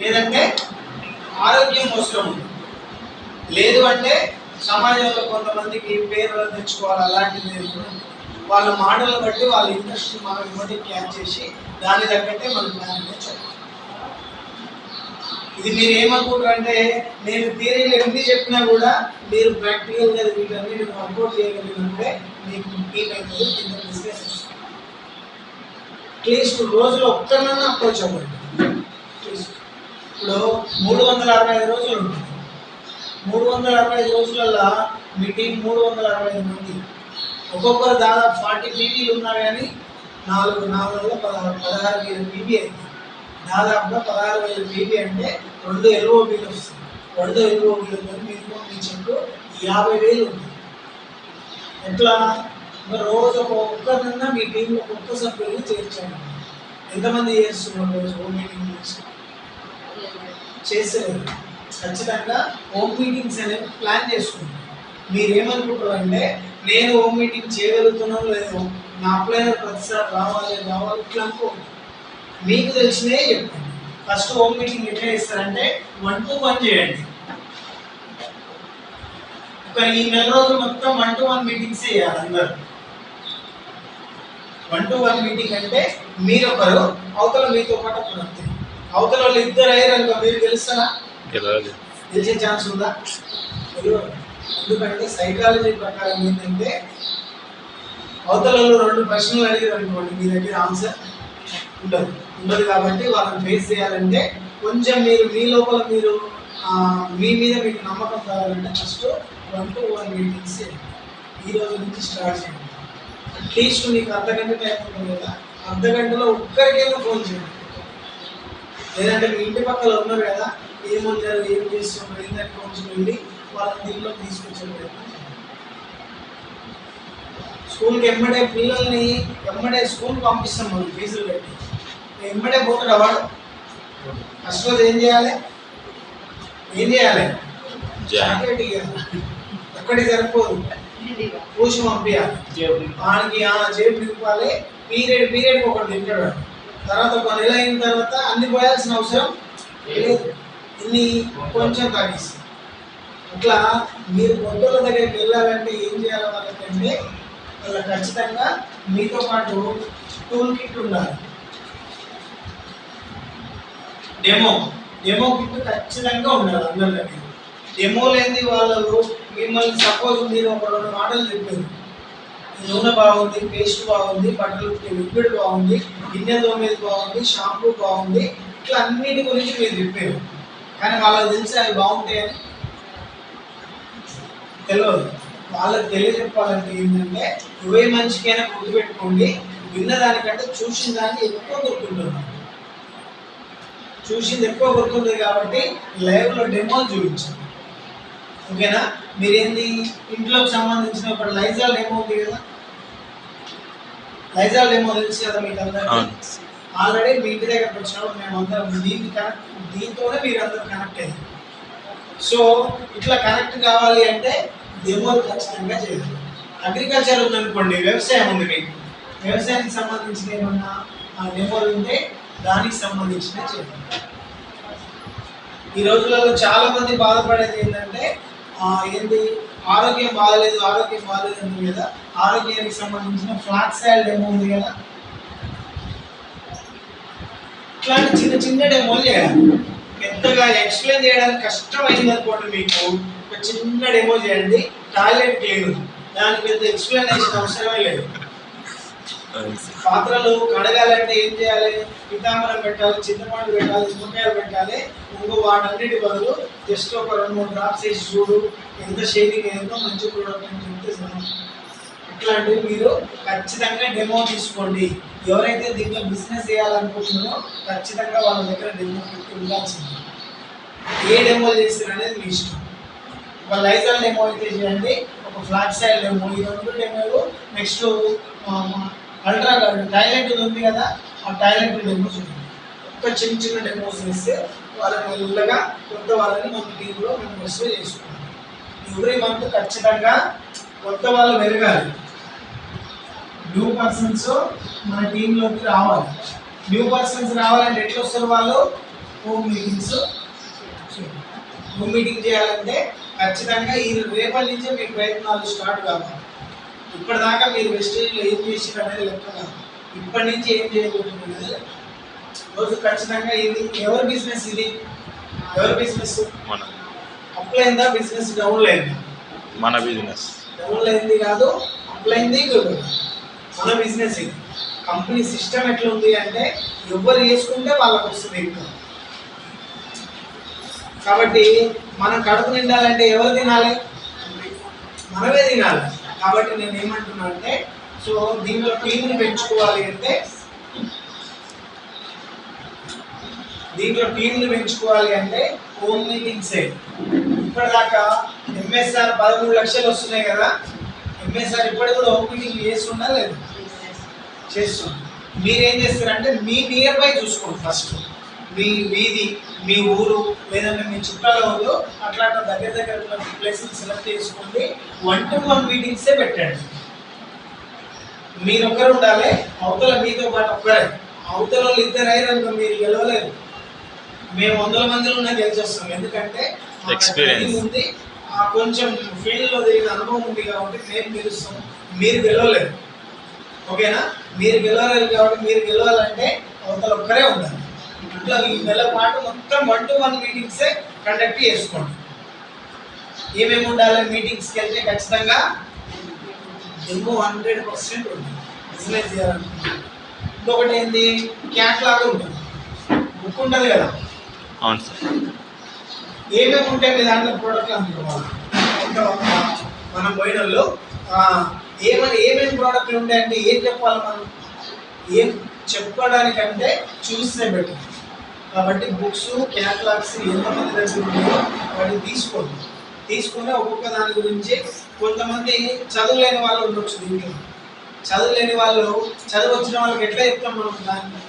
లేదంటే ఆరోగ్యం అవసరం ఉంది, లేదు అంటే సమాజంలో కొంతమందికి పేరు తెచ్చుకోవాలి అలాంటిది లేదు. వాళ్ళ మాటలు బట్టి వాళ్ళ ఇంట్రెస్ట్ మనం ఇవ్వటి క్యాచ్ చేసి దాని తగ్గట్టే మనం ప్లాన్ చెప్పాలి. ఇది మీరు ఏమనుకుంటారు అంటే నేను థియరీలు ఎన్ని చెప్పినా కూడా మీరు ప్రాక్టికల్గా వీటన్ని వర్కౌట్ చేయగలిగినప్పుడే మీకు టీమ్ అవుతుంది, కింద బిజినెస్ వస్తుంది. అట్లీస్ట్ రోజులో ఒక్కరినన్నా అప్రోచ్ అవ్వండి. ఇప్పుడు 365 రోజులు ఉంటుంది. 365 రోజులలో మీ టీం 365 మంది, ఒక్కొక్కరు దాదాపు 40 పీవీలు ఉన్నా కానీ 16,000 పీవీ అయింది. దాదాపుగా 16,000 పీవీ అంటే 2 ఎల్ఓబీలు వస్తుంది. 2 ఎల్ఓబీలు మినిమం మీ చెట్టు 50,000 ఉంది. ఎట్లా రోజు ఒక్కరినన్నా మీ టీంలో కొత్త సభ్యులను చేర్చండి. ఎంతమంది చేస్తున్నారు రోజు హోమ్ మీటింగ్ చేసేది? ఖచ్చితంగా హోమ్ మీటింగ్స్ అనేవి ప్లాన్ చేసుకుంటాం. మీరు ఏమనుకుంటారు అంటే నేను హోమ్ మీటింగ్ చేయగలుగుతున్నాను లేదు, నా అప్లైనర్ ప్రతిసారి రావాలి ఇట్లా అనుకోండి. మీకు తెలిసినే చెప్పండి. ఫస్ట్ హోమ్ మీటింగ్ ఎట్లా చేస్తారంటే 1-to-1 చేయండి. ఈ నెల రోజులు మొత్తం 1-to-1 మీటింగ్స్ చేయాలి అందరు. 1-to-1 మీటింగ్ అంటే మీరొకరు అవతల మీతో పాటు ఒకరు అంతే. అవతల వాళ్ళు ఇద్దరు అయ్యారు అనుకో మీరు గెలుస్తారా? గెలిచే ఛాన్స్ ఉందా? ఎందుకంటే సైకాలజీ ప్రకారం ఏంటంటే అవతల 2 ప్రశ్నలు అడిగారు అనుకోండి, మీ దగ్గర ఆన్సర్ ఉండదు కాబట్టి వాళ్ళని ఫేస్ చేయాలంటే కొంచెం మీరు మీ లోపల మీరు మీ మీద మీకు నమ్మకం కావాలంటే ఫస్ట్ 1-to-1 మీటింగ్స్ ఈ రోజు నుంచి స్టార్ట్ చేయండి. అట్లీస్ట్ మీకు అర్ధగంట టైం ఉంటుంది కదా, అర్ధగంటలో ఒక్కరికైనా ఫోన్ చేయండి. లేదంటే మీ ఇంటి పక్కన ఉన్నారు కదా, ఏముంటారు ఏం చేస్తున్నారు ఏంటంటే కొంచెం వెళ్ళి వాళ్ళని దీనిలో తీసుకొచ్చారు. స్కూల్కి పిల్లల్ని స్కూల్కి పంపిస్తాం మనం ఫీజులు పెట్టి. పోతాడు వాడు ఫస్ట్ రోజు ఏం చేయాలి? ఒక్కటి సరిపోదు, పూసి పంపించాలి. వానికి జేబు నింపాలి. పీరియడ్కి ఒకటి తింటాడు. తర్వాత ఒక నెల అయిన తర్వాత అన్ని పోయాల్సిన అవసరం లేదు, ఇన్ని కొంచెం తగ్గిస్తుంది. అట్లా మీరు పొద్దుల దగ్గరికి వెళ్ళాలంటే ఏం చేయాలి వాళ్ళకంటే వాళ్ళ ఖచ్చితంగా మీతో పాటు టూల్ కిట్ ఉండాలి. డెమో కిట్ ఖచ్చితంగా ఉండాలి అందరి దగ్గర. డెమో లేని వాళ్ళు మిమ్మల్ని సపోజ్ మీరు ఒక 2 మాటలు చెప్పారు, నూనె బాగుంది, పేస్ట్ బాగుంది, బట్టలు లిక్విడ్ బాగుంది, గిన్నె తోమేది బాగుంది, షాంపూ బాగుంది, ఇట్లా అన్నిటి గురించి మీరు చెప్పారు. కానీ వాళ్ళకి తెలిసి అవి బాగుంటాయని తెలియదు. వాళ్ళకి తెలియజెప్పాలంటే ఏంటంటే ఏ మనిషికైనా గుర్తుపెట్టుకోండి, విన్నదానికంటే చూసిన దాన్ని ఎక్కువ గుర్తుంటున్నాం. చూసింది ఎక్కువ గుర్తుంది కాబట్టి లైవ్లో డెమోలు చూపించాలి. ఓకేనా? మీరేంది ఇంట్లోకి సంబంధించిన ఒక లైజాల్ డెమో ఉంది కదా, లైజాల్ డెమో తెలుసు కదా మీకు అందరికీ. ఆల్రెడీ మీ ఇంటి దగ్గరకు వచ్చినప్పుడు మేమందరం దీంతోనే మీరు అందరూ కనెక్ట్ అయ్యారు. సో ఇట్లా కనెక్ట్ కావాలి అంటే డెమోలు ఖచ్చితంగా చేయాలి. అగ్రికల్చర్ ఉందనుకోండి, వ్యవసాయం ఉంది, మీకు వ్యవసాయానికి సంబంధించిన ఏమన్నా డెమోలు ఉంటే దానికి సంబంధించిన చేయాలి. ఈ రోజులలో చాలా మంది బాధపడేది ఏంటంటే ఆరోగ్యం బాగలేదు ఉంది కదా, ఆరోగ్యానికి సంబంధించిన ఫ్లాక్స్ ఆయిల్ డెమో ఉంది కదా, ఇట్లాంటి చిన్న డెమోలు చేయాలి. పెద్దగా ఎక్స్ప్లెయిన్ చేయడానికి కష్టమైంది అనుకోండి, మీకు ఒక చిన్న డెమో చేయండి. టాయిలెట్ క్లీన్, దానికి పెద్ద ఎక్స్ప్లెనేషన్ అవసరమే లేదు. పాత్రలు కడగాలంటే ఏం చేయాలి? పితాంబరం పెట్టాలి, చింతపండు పెట్టాలి, నిమ్మకాయలు పెట్టాలి. వాటన్నిటి బదులు జస్ట్ ఒక 2-3 డ్రాప్స్ వేసి చూడు, ఎంత షేడింగ్ అయిందో, మంచి ప్రోడక్ట్ అని చెప్తే సరే. ఇట్లాంటివి మీరు ఖచ్చితంగా డెమో తీసుకోండి. ఎవరైతే దీంట్లో బిజినెస్ చేయాలనుకుంటున్నారో ఖచ్చితంగా వాళ్ళ దగ్గర డెమో పెట్టి ఉండాల్సింది. ఏ డెమో చేస్తారు అనేది మీ ఇష్టం. ఒక లైజాల్ డెమో అయితే చేయండి, ఒక ఫ్లాక్స్ ఆయిల్ డెమో, ఈ 2 డెమోలు. నెక్స్ట్ అల్ట్రా టాయిలెట్ ఉంది కదా, ఆ టాయిలెట్ డెమో చూడండి. ఒక చిన్న డెమోస్ వేస్తే వాళ్ళని మెల్లగా కొత్త వాళ్ళని మన టీంలో మెంబర్స్ చేసుకుంటాం. ఎవ్రీ మంత్ ఖచ్చితంగా కొత్త వాళ్ళు పెరగాలి. న్యూ పర్సన్స్ మన టీంలోకి రావాలి. న్యూ పర్సన్స్ రావాలంటే ఎట్లా వస్తారు? వాళ్ళు హోమ్ మీటింగ్స్. హోమ్ మీటింగ్ చేయాలంటే ఖచ్చితంగా ఈ రేపటి నుంచే మీ ప్రయత్నాలు స్టార్ట్ కావాలి. ఇప్పటిదాకా మీరు వెస్టేజ్లో ఏం చేసారు అనేది లెక్క కాదు. ఇప్పటి నుంచి ఏం చేయబోతున్నది రోజు ఖచ్చితంగా. ఇది ఎవరి బిజినెస్? ఇది ఎవరి బిజినెస్? అప్లై అయిందా బిజినెస్? డౌన్ అయిందా? మన బిజినెస్. డౌన్ అయింది కాదు, అప్లై అయింది కాదు, మన బిజినెస్. ఇది కంపెనీ సిస్టమ్ ఎట్లా ఉంది అంటే ఎవరు చేసుకుంటే వాళ్ళకు వస్తుంది ఇన్కమ్. కాబట్టి మనం కడుపు నిండాలంటే ఎవరు తినాలి? మనమే తినాలి. కాబట్టి నేను ఏమంటున్నా అంటే, సో దీనిలో టీంని పెంచుకోవాలి అంటే, హోమ్ మీటింగ్సే. ఇప్పటిదాకా ఎంఎస్ఆర్ 13 లక్షలు వస్తున్నాయి కదా, ఎంఎస్ఆర్ ఇప్పటికి కూడా హోమ్ మీటింగ్ చేస్తున్నా లేదు? చేస్తున్నాం. మీరేం చేస్తారంటే మీ నియర్ బై చూసుకోండి. ఫస్ట్ మీ వీధి, మీ ఊరు, లేదంటే మీ చుట్టాల ఊరు అట్లా దగ్గర ప్లేసెస్ సెలెక్ట్ చేసుకోండి. 1-to-1 మీటింగ్సే పెట్టండి. మీరు ఒక్కరు ఉండాలి, అవతల మీతో పాటు ఒక్కరే. అవతల వాళ్ళు 2 అయ్యారనుకో మీరు గెలవలేదు. మేము 100 మందిలో ఉన్నా గెలిచొస్తాం. ఎందుకంటే ఎక్స్పీరియన్స్ ఉంది, కొంచెం ఫీల్డ్లో తిరిగిన అనుభవం ఉంది కాబట్టి మేము గెలుస్తాం. మీరు గెలవలేదు. ఓకేనా? మీరు గెలవలేదు కాబట్టి మీరు గెలవాలంటే అవతల ఒక్కరే ఉండాలి. ఇట్లా ఈ నెల పాటు మొత్తం 1-to-1 మీటింగ్సే కండక్ట్ చేసుకోండి. ఏమేమి ఉండాలి మీటింగ్స్కి వెళ్తే? ఖచ్చితంగా డెమో 100% ఉంటుంది. బిజినెస్ చేయాలనుకుంటుంది. ఇంకొకటి ఏంది? క్యాట్లాగ్ ఉంటుంది, బుక్ ఉంటుంది కదా. అవును సార్. ఏమేమి ఉంటాయి మీ దాంట్లో? ప్రోడక్ట్లు అనుకోవాలి. మనం పోయినల్లో ఏమేమి ప్రోడక్ట్లు ఉంటాయంటే ఏం చెప్పాలి మనం? ఏం చెప్పడానికంటే చూస్తే బెటర్. కాబట్టి బుక్స్, క్యాటలాగ్స్ ఎంతమంది దగ్గర ఉన్నాయో వాటిని తీసుకొని ఒక్కొక్క దాని గురించి. కొంతమంది చదువులేని వాళ్ళు ఉండొచ్చు దీంట్లో. చదువులేని వాళ్ళు, చదువు వచ్చిన వాళ్ళకి ఎట్లా చెప్తాం మనం దాన్ని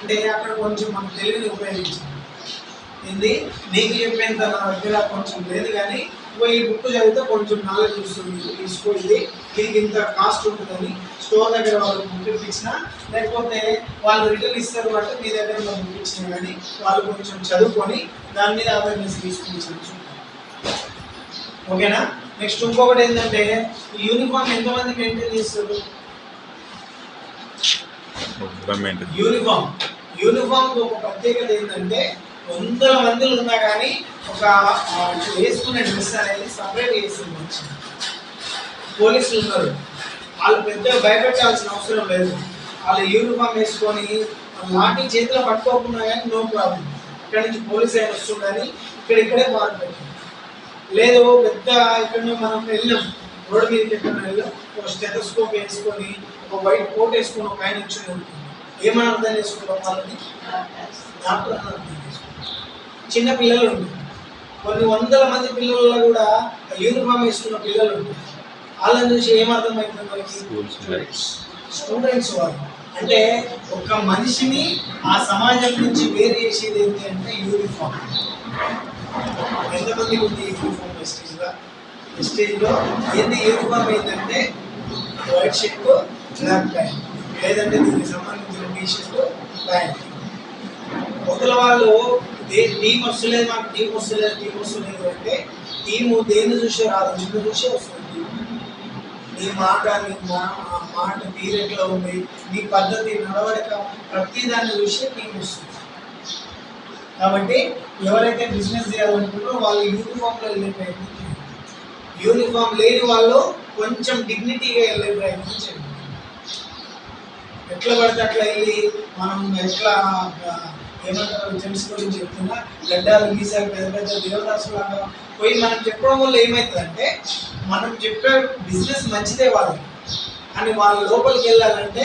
అంటే, అక్కడ కొంచెం మనం తెలివిని ఉపయోగించాలి. ఏంది నీకు చెప్పేంత నా దగ్గర కొంచెం లేదు, కానీ ఈ బుక్ చదివితే కొంచెం నాలెడ్జ్ వస్తుంది. తీసుకో, దీనికి ఇంత కాస్ట్ ఉంటుందని స్టోర్ దగ్గర వాళ్ళు బుక్ ఇప్పించినా, లేకపోతే వాళ్ళు రిటర్న్ ఇస్తారు అంటే మీ దగ్గర మనం బుక్ ఇచ్చినా, కానీ వాళ్ళు కొంచెం చదువుకొని దాని మీద అవేర్నెస్ తీసుకుని. ఓకేనా? నెక్స్ట్ ఇంకొకటి ఏంటంటే, యూనిఫామ్ ఎంతమంది మెయింటైన్ చేస్తారు? యూనిఫామ్ ఒక ప్రత్యేకత ఏంటంటే 100 మందిలో ఉన్నా కానీ ఒక వేసుకునే డ్రెస్ అనేది సపరేట్ చేస్తుంది. పోలీసులు ఉన్నారు, వాళ్ళు పెద్దగా భయపెట్టాల్సిన అవసరం లేదు. వాళ్ళు యూనిఫామ్ వేసుకొని లాఠీ చేతిలో పట్టుకోకుండా కానీ నో ప్రాబ్లం. ఇక్కడ నుంచి పోలీస్ అయిన వస్తుందని ఇక్కడే పార్క్ పెట్టాం. లేదు పెద్ద ఇక్కడ మనం వెళ్ళాం, రోడ్డు మీదకి ఎక్కడ వెళ్ళాం, ఒక స్టెథోస్కోప్ వేసుకొని ఒక వైట్ కోట్ వేసుకొని ఒక ఆయన వచ్చి ఏమని అర్థం చేసుకుంటాం? వాళ్ళని డాక్టర్ అని అర్థం చేసుకుంటాం. చిన్న పిల్లలు ఉంటారు, కొన్ని 100 మంది పిల్లల్లో కూడా యూనిఫామ్ వేసుకున్న పిల్లలు ఉంటారు. వాళ్ళని చూసి ఏమర్థమవుతుంది మనకి? స్టూడెంట్స్ వాళ్ళు. అంటే ఒక మనిషిని ఆ సమాజం నుంచి వేరు చేసేది ఏంటి అంటే యూనిఫామ్. ఎంతమందికి ఉంది యూనిఫామ్ వెస్టేజ్లో? ఏంటి యూనిఫామ్? ఏంటంటే వైట్ షర్ట్, బ్లాక్ ప్యాంట్, లేదంటే దీనికి సంబంధించిన టీషర్ట్, ప్యాంట్. అవతల వాళ్ళు టీం వస్తలేదు, మాకు టీం వస్తలేదు అంటే టీము దేన్ని చూసే రాదు, నిన్ను చూసే వస్తుంది. నీ మాట తీరెట్లో ఉంది, నీ పద్ధతి, నడవడిక, ప్రతి దాన్ని చూసి టీం వస్తుంది. కాబట్టి ఎవరైతే బిజినెస్ చేయాలనుకుంటారో వాళ్ళు యూనిఫామ్లో వెళ్ళే ప్రయత్నం చేయాలి. యూనిఫామ్ లేని వాళ్ళు కొంచెం డిగ్నిటీగా వెళ్ళే ప్రయత్నం చేయాలి. ఎట్లా పడితే అట్లా వెళ్ళి మనం ఎట్లా ఏమంటారు జెంట్స్ గురించి చెప్తున్నా, గడ్డాలు గీసాలు పెద్ద దేవదాసులాగా పోయి మనం చెప్పడం వల్ల ఏమవుతుందంటే, మనం చెప్పే బిజినెస్ మంచిదే వాళ్ళకి, అని వాళ్ళ లోపలికి వెళ్ళాలంటే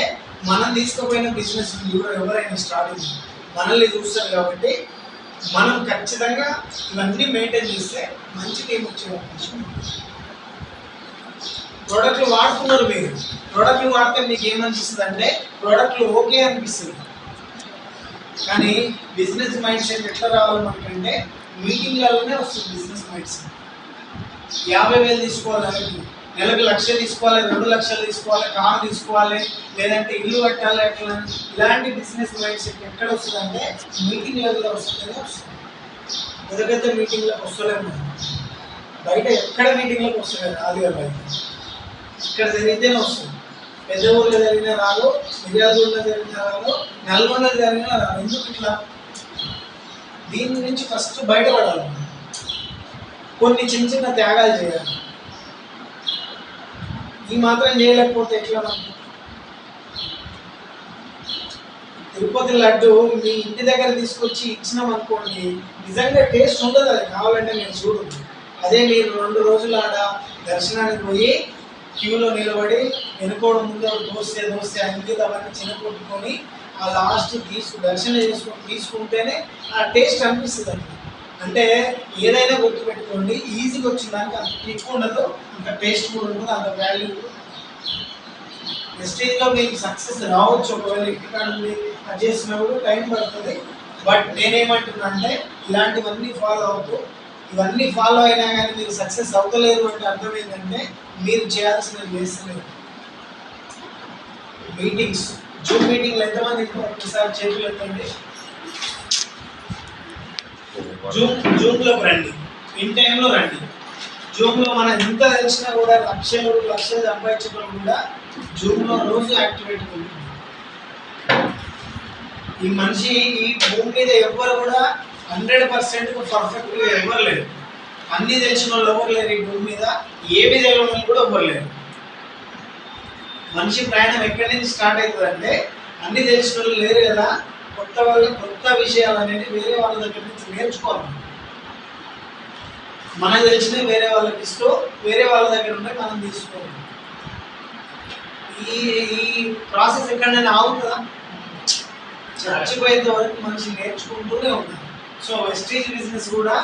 మనం తీసుకుపోయిన బిజినెస్ ఎవరైనా స్టార్టింగ్ మనల్ని చూస్తారు. కాబట్టి మనం ఖచ్చితంగా ఇవన్నీ మెయింటైన్ చేస్తే మంచి టీం వచ్చే అవకాశం ఉంటుంది. ప్రోడక్ట్లు వాడుతున్నారు మీరు, ప్రోడక్ట్లు వాడితే మీకు ఏమనిపిస్తుంది అంటే ప్రోడక్ట్లు ఓకే అనిపిస్తుంది. కానీ బిజినెస్ మైండ్ సెట్ ఎట్లా రావాలి మనకంటే మీటింగ్లలోనే వస్తుంది. బిజినెస్ మైండ్ సెట్ 50,000 తీసుకోవాలని నెలకు 1,00,000 తీసుకోవాలి, 2,00,000 తీసుకోవాలి, కారు తీసుకోవాలి, లేదంటే ఇల్లు కట్టాలి. అట్లా ఇలాంటి బిజినెస్ మైండ్ సెట్ ఎక్కడ వస్తుందంటే మీటింగ్ లెవెల్లో వస్తుందని వస్తుంది. పెద్ద పెద్ద మీటింగ్లకు వస్తలేము, బయట ఎక్కడ మీటింగ్లకు వస్తలేదు. ఆదివారం బయట ఇక్కడ జరిగితేనే వస్తుంది. పెద్ద ఊళ్ళో జరిగినా రాదు, మిర్యాలగూడలో జరిగినా రాదు, నల్గొండలో జరిగినా రాదు. ఎందుకు ఇట్లా? దీని నుంచి ఫస్ట్ బయటపడాలి. కొన్ని చిన్న చిన్న త్యాగాలు చేయాలి. ఈ మాత్రం చేయలేకపోతే ఎట్లా? తిరుపతి లడ్డు మీ ఇంటి దగ్గర తీసుకొచ్చి ఇచ్చినాం అనుకోండి, నిజంగా టేస్ట్ ఉండదు. అది కావాలంటే నేను చూడు. అదే మీరు 2 రోజులు ఆడ దర్శనానికి పోయి క్యూలో నిలబడి వెనుకోవడం ముందు దోస్తే అంకిత అవన్నీ చిన్నకొట్టుకొని ఆ లాస్ట్ దర్శనం చేసుకొని తీసుకుంటేనే ఆ టేస్ట్ అనిపిస్తుంది. అంటే ఏదైనా గుర్తుపెట్టుకోండి, ఈజీగా వచ్చిందానికి అంత క్లిక్ ఉండదు, అంత టేస్ట్ కూడా ఉంటుంది, అంత వాల్యూ. వెస్టేజ్లో మీకు సక్సెస్ రావచ్చు. ఒకవేళ ఇంటికాడ అది చేసినప్పుడు టైం పడుతుంది. బట్ నేనేమంటున్నా అంటే ఇలాంటివన్నీ ఫాలో అవుతూ, ఇవన్నీ ఫాలో అయినా కానీ మీరు సక్సెస్ అవుతలేరు అంటే అర్థం ఏంటంటే మీరు చేయాల్సినవి చేస్తలేరు. మీటింగ్స్, జూమ్ మీటింగ్లు ఎంతమంది ఒకసారి చేతులు ఎత్తండి. జూమ్లోకి రండి, ఇన్ టైంలో రండి. జూమ్లో మనం ఎంత తెలిసినా కూడా లక్షలు సంపాదించడం కూడా జూమ్లో రోజు యాక్టివేట్ ఉంటుంది. ఈ మనిషి ఈ భూమి మీద ఎవ్వరు కూడా 100% పర్ఫెక్ట్గా ఎవరు లేరు. అన్నీ తెలిసిన వాళ్ళు ఎవరు లేరు ఈ భూమి మీద. ఏమి తెలియని వాళ్ళు కూడా ఎవరు లేరు. మనిషి ప్రయాణం ఎక్కడి నుంచి స్టార్ట్ అవుతుందంటే అన్నీ తెలిసిన వాళ్ళు లేరు కదా, కొత్త విషయాలు అనేది వేరే వాళ్ళ దగ్గర నుంచి నేర్చుకోవాలి. మనకు తెలిసినవి వేరే వాళ్ళకి ఇస్తూ వేరే వాళ్ళ దగ్గర ఉంటే మనం తీసుకోవాలి. ఈ ప్రాసెస్ ఎక్కడైనా ఆగుతుందా? చచ్చిపోయేంత వరకు మనిషి నేర్చుకుంటూనే ఉంటాం. సో వెస్టేజ్ బిజినెస్ కూడా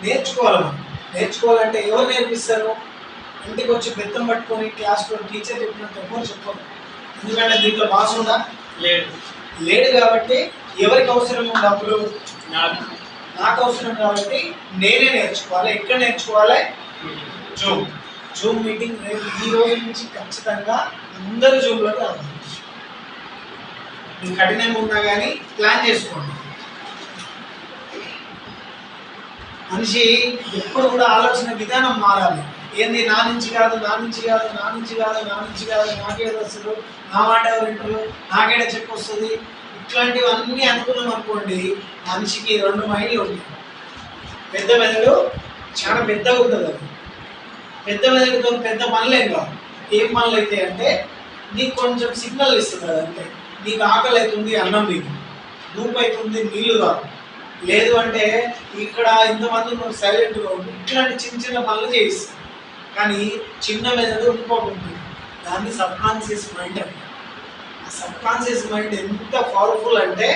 నేర్చుకోవాలి. మనం నేర్చుకోవాలంటే ఎవరు నేర్పిస్తారు? ఇంటికి వచ్చి బెత్తం పట్టుకొని క్లాస్లో టీచర్ చెప్పినట్టు ఎవరు చెప్పరు. ఎందుకంటే దీంట్లో బాస్ ఉందా? లేడు కాబట్టి ఎవరికి అవసరం డబ్బులు? నాకు అవసరం కాబట్టి నేనే నేర్చుకోవాలి. ఎక్కడ నేర్చుకోవాలి? జూమ్ మీటింగ్ రేపు ఈ రోజు నుంచి ఖచ్చితంగా అందరూ జూమ్లోకి రావాలి. మీకు కఠినంగా ఉన్నా కానీ ప్లాన్ చేసుకోండి. మనిషి ఎప్పుడు కూడా ఆలోచన విధానం మారాలి. ఏంది నా నుంచి కాదు, నాకేదో వస్తుంది, నా మాట ఎవరు వింటారు, నాకేదో చెప్పు వస్తుంది, ఇట్లాంటివన్నీ అనుకున్నాం అనుకోండి, మనిషికి 2 మైళ్ళు ఉంటాయి. పెద్ద మెదడు చాలా పెద్దగా ఉంటుంది. అది పెద్ద మెదడుతో పెద్ద పనులేం కాదు. ఏం పనులు అయితే అంటే నీకు కొంచెం సిగ్నల్ ఇస్తుంది కదా. అంటే నీకు ఆకలి అవుతుంది, అన్నం నీకు ధూపు అవుతుంది, నీళ్ళు కాదు. లేదు అంటే ఇక్కడ ఇంతమంది నువ్వు సైలెంట్గా ఉంటుంది. ఇట్లాంటి చిన్న పనులు చేయిస్తుంది. కానీ చిన్న మెదడు ఇంకోటి ఉంటుంది, దాన్ని సబ్కాన్షియస్ మైండ్ అంటే. సబ్ కాన్షియస్ మైండ్ ఎంత పవర్ఫుల్ అంటే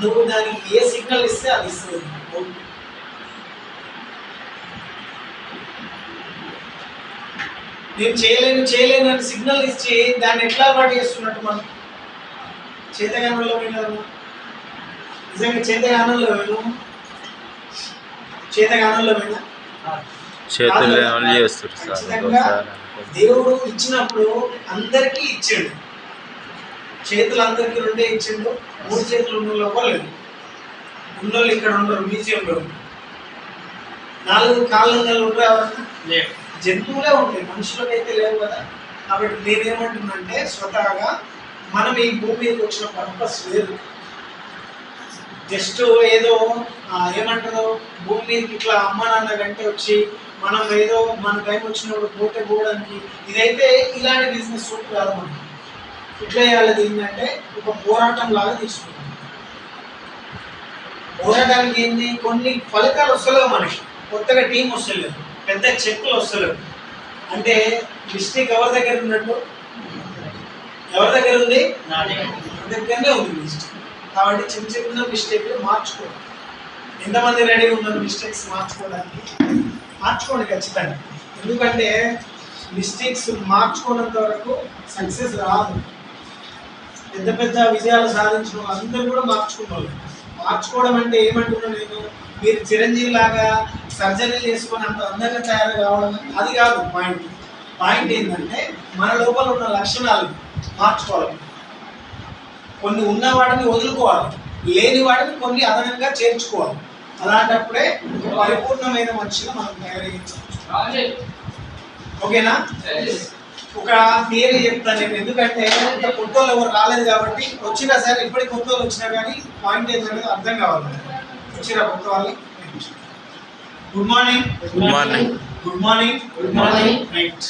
నువ్వు దానికి ఏ సిగ్నల్ ఇస్తే అది ఇస్తుంది. నేను చేయలేను అని సిగ్నల్ ఇచ్చి దాన్ని ఎట్లా అలవాటు చేస్తున్నట్టు మనం చేతగానంలో వినము. నిజంగా చేతగానంలో వినా ఖచ్చితంగా దేవుడు ఇచ్చినప్పుడు అందరికీ ఇచ్చాడు. చేతులు అందరికీ 2 ఇచ్చిండు. 3 చేతులు ఉన్న వాళ్ళు ఉన్నోళ్ళు ఇక్కడ ఉండరు, మ్యూజియంలో 4 కాళ్ళ ఉండరు. జంతువులే ఉంటాయి, మనుషులకైతే లేవు కదా. కాబట్టి నేనేమంటున్నానంటే స్వతహాగా మనం ఈ భూమి మీదకి వచ్చిన పర్పస్ లేదు. జస్ట్ ఏదో ఏమంటారో భూమి మీదకి ఇట్లా అమ్మ నాన్న గంటే వచ్చి మనం ఏదో మన టైం వచ్చినప్పుడు పోవడానికి ఇదైతే ఇలాంటి బిజినెస్ సూట్ కాదు. మనం ఇట్లా చేయాలి ఏంటంటే ఒక పోరాటం లాగా తీసుకుంటాం. పోరాటానికి ఏంటి, కొన్ని ఫలితాలు వస్తలేవు మనకి, కొత్తగా టీం వస్తలేదు, పెద్ద చెక్కులు వస్తలేవు. అంటే మిస్టేక్ ఎవరి దగ్గర ఉన్నట్టు? ఎవరి దగ్గర ఉంది? నా దగ్గరనే ఉంది మిస్టేక్. కాబట్టి చిన్న మిస్టేక్లు మార్చుకోండి. ఎంతమంది రెడీ ఉన్నారు మిస్టేక్స్ మార్చుకోవడానికి? మార్చుకోండి ఖచ్చితంగా. ఎందుకంటే మిస్టేక్స్ మార్చుకున్నంత వరకు సక్సెస్ రాదు. పెద్ద విజయాలు సాధించిన అందరూ కూడా మార్చుకున్నారు. మార్చుకోవడం అంటే ఏమంటున్నాను నేను, మీరు చిరంజీవి లాగా సర్జరీ చేసుకొని అంత అందంగా తయారు కావడం అది కాదు పాయింట్. పాయింట్ ఏంటంటే మన లోపల ఉన్న లక్షణాలు మార్చుకోవాలి. కొన్ని ఉన్న వాటిని వదులుకోవాలి, లేని వాటిని కొన్ని అదనంగా చేర్చుకోవాలి. అలాంటప్పుడే ఒక పరిపూర్ణమైన మనిషిగా మనం తయారయ్యచ్చు. ఓకేనా? ఒక థియరీ చెప్తాను నేను, ఎందుకంటే ఇంత కొత్త వాళ్ళు ఎవరు రాలేదు కాబట్టి, వచ్చినా సరే ఇప్పటికి కొత్త వాళ్ళు వచ్చినా కానీ పాయింట్ ఏంటనేది అర్థం కావాలి. వచ్చిన కొత్త వాళ్ళు good morning, good morning. Good morning, good morning. Right.